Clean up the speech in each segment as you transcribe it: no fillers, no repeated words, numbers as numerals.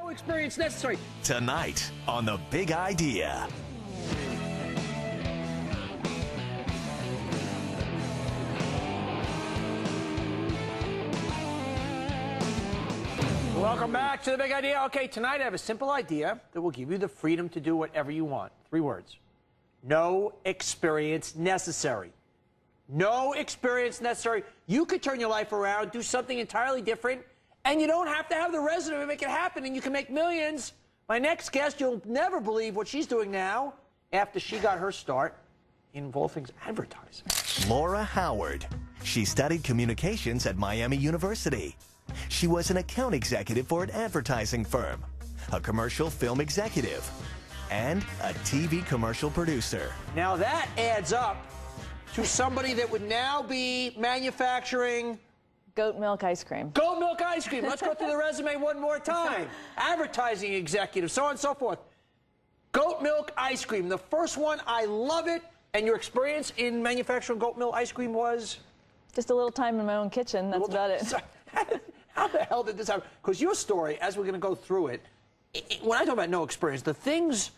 No experience necessary. Tonight on The Big Idea. Welcome back to The Big Idea. Okay, tonight I have a simple idea that will give you the freedom to do whatever you want. 3 words. No experience necessary. No experience necessary. You could turn your life around, do something entirely different, and you don't have to have the resume to make it happen, and you can make millions. My next guest, you'll never believe what she's doing now after she got her start in, of all things, advertising. Laura Howard. She studied communications at Miami University. She was an account executive for an advertising firm, a commercial film executive, and a TV commercial producer. Now that adds up to somebody that would now be manufacturing goat milk ice cream. Goat milk ice cream. Let's go through the resume one more time. Advertising executive, so on and so forth. Goat milk ice cream. The first one, I love it. And your experience in manufacturing goat milk ice cream was? Just a little time in my own kitchen. That's about it. So, how the hell did this happen? Because your story, as we're going to go through it, when I talk about no experience, the things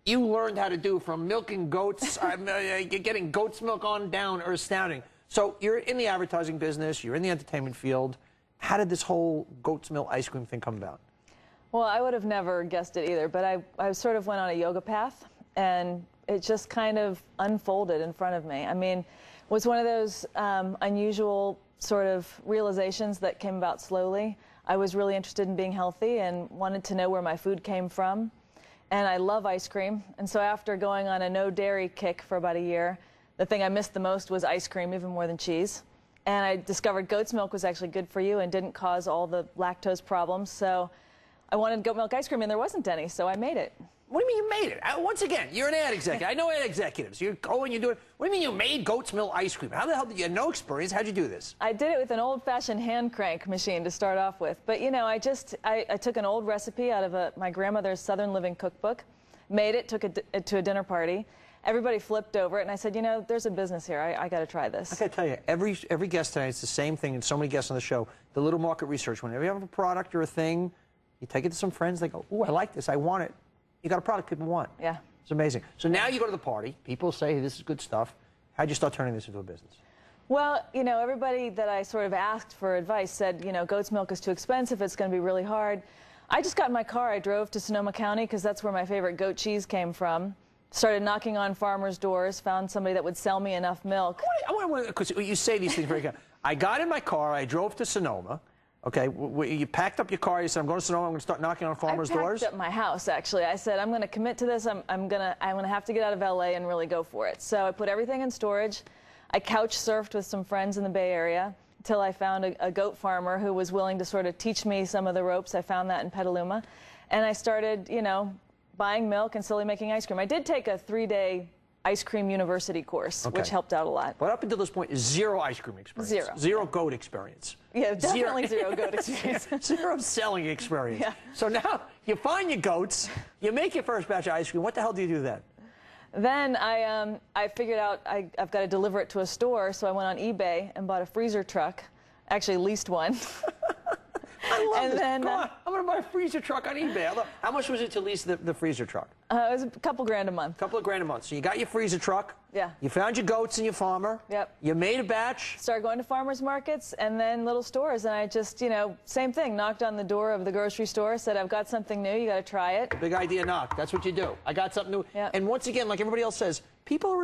you learned how to do from milking goats, getting goat's milk on down are astounding. So you're in the advertising business, you're in the entertainment field. How did this whole goat's milk ice cream thing come about? Well, I would have never guessed it either, but I sort of went on a yoga path, and it just kind of unfolded in front of me. I mean, it was one of those unusual sort of realizations that came about slowly. I was really interested in being healthy and wanted to know where my food came from. And I love ice cream. And so after going on a no dairy kick for about a year, the thing I missed the most was ice cream, even more than cheese. And I discovered goat's milk was actually good for you and didn't cause all the lactose problems. So I wanted goat milk ice cream, and there wasn't any, so I made it. What do you mean you made it? Once again, you're an ad executive. I know ad executives. You go and you do it. What do you mean you made goat's milk ice cream? How the hell did you have no experience? How'd you do this? I did it with an old-fashioned hand crank machine to start off with. But, you know, I took an old recipe out of my grandmother's Southern Living cookbook, made it, took it to a dinner party. Everybody flipped over it, and I said, you know, there's a business here. I got to try this. I got to tell you, every guest tonight, it's the same thing, and so many guests on the show, the little market research. Whenever you have a product or a thing, you take it to some friends, they go, ooh, I like this, I want it. You got a product people want. Yeah. It's amazing. So now you go to the party. People say, hey, this is good stuff. How'd you start turning this into a business? Well, you know, everybody that I sort of asked for advice said, you know, goat's milk is too expensive. It's going to be really hard. I just got in my car. I drove to Sonoma County because that's where my favorite goat cheese came from. Started knocking on farmers' doors. Found somebody that would sell me enough milk. Because you say these things very good. I got in my car. I drove to Sonoma. Okay, you packed up your car. You said, I'm going to Sonoma. I'm going to start knocking on farmers' doors. I packed up my house, actually. I said, I'm going to commit to this. I'm going to have to get out of L.A. and really go for it. So I put everything in storage. I couch surfed with some friends in the Bay Area until I found a goat farmer who was willing to sort of teach me some of the ropes. I found that in Petaluma. And I started, you know, buying milk and slowly making ice cream. I did take a 3-day ice cream university course, which helped out a lot. But up until this point, zero ice cream experience. Zero goat experience. Yeah, definitely zero goat experience. Zero selling experience. Yeah. So now you find your goats, you make your first batch of ice cream. What the hell do you do then? Then I figured out I've got to deliver it to a store, so I went on eBay and bought a freezer truck. Actually leased one. I love and this. Then, Go on. I'm going to buy a freezer truck on eBay. How much was it to lease the freezer truck? It was a couple grand a month. Couple of grand a month. So you got your freezer truck. Yeah. You found your goats and your farmer. Yep. You made a batch. Started going to farmers markets and then little stores. And I just, you know, same thing, knocked on the door of the grocery store, said, I've got something new, you got to try it. Big idea knock. That's what you do. I got something new. Yep. And once again, like everybody else says, people are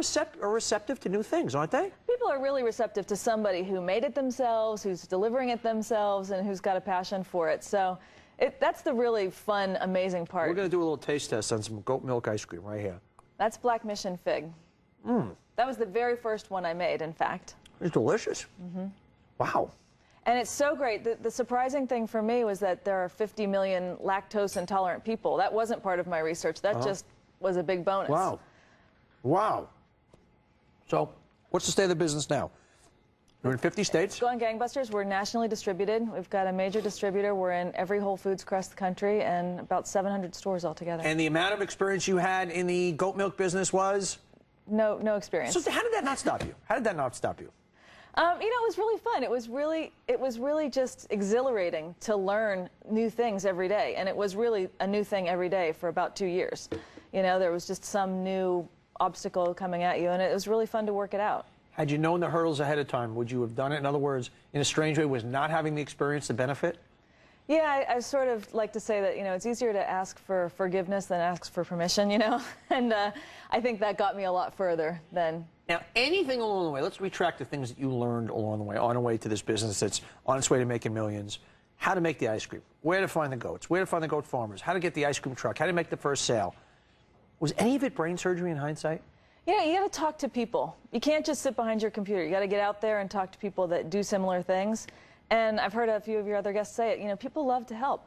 receptive to new things, aren't they? People are really receptive to somebody who made it themselves, who's delivering it themselves, and who's got a passion for it. So that's the really fun, amazing part. We're going to do a little taste test on some goat milk ice cream right here. That's Black Mission Fig. That was the very first one I made, in fact. It's delicious. Wow. And it's so great. The surprising thing for me was that there are 50 million lactose intolerant people. That wasn't part of my research. That just was a big bonus. Wow. Wow. So what's the state of the business now? We're in 50 states. It's going gangbusters. We're nationally distributed. We've got a major distributor. We're in every Whole Foods across the country and about 700 stores altogether. And the amount of experience you had in the goat milk business was? No experience. So how did that not stop you? How did that not stop you? It was really fun. It was really just exhilarating to learn new things every day, and it was really a new thing every day for about 2 years. There was just some new obstacle coming at you, and it was really fun to work it out. Had you known the hurdles ahead of time, would you have done it? In other words, in a strange way, was not having the experience the benefit? Yeah, I sort of like to say that, it's easier to ask for forgiveness than ask for permission, and I think that got me a lot further than... Now, anything along the way, let's retract the things that you learned along the way, on the way to this business that's on its way to making millions. How to make the ice cream, where to find the goats, where to find the goat farmers, how to get the ice cream truck, how to make the first sale. Was any of it brain surgery in hindsight? You got to talk to people. You can't just sit behind your computer. You got to get out there and talk to people that do similar things. And I've heard a few of your other guests say it. People love to help.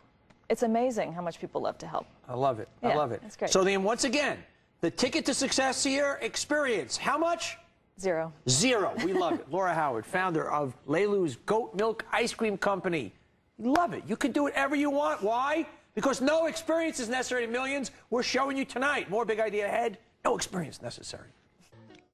It's amazing how much people love to help. I love it. Yeah, I love it. That's great. So then, once again, the ticket to success here, experience. How much? 0. 0. We love it. Laura Howard, founder of Laloo's Goat Milk Ice Cream Company. You love it. You can do whatever you want. Why? Because no experience is necessary to millions. We're showing you tonight. More big idea ahead. No experience necessary.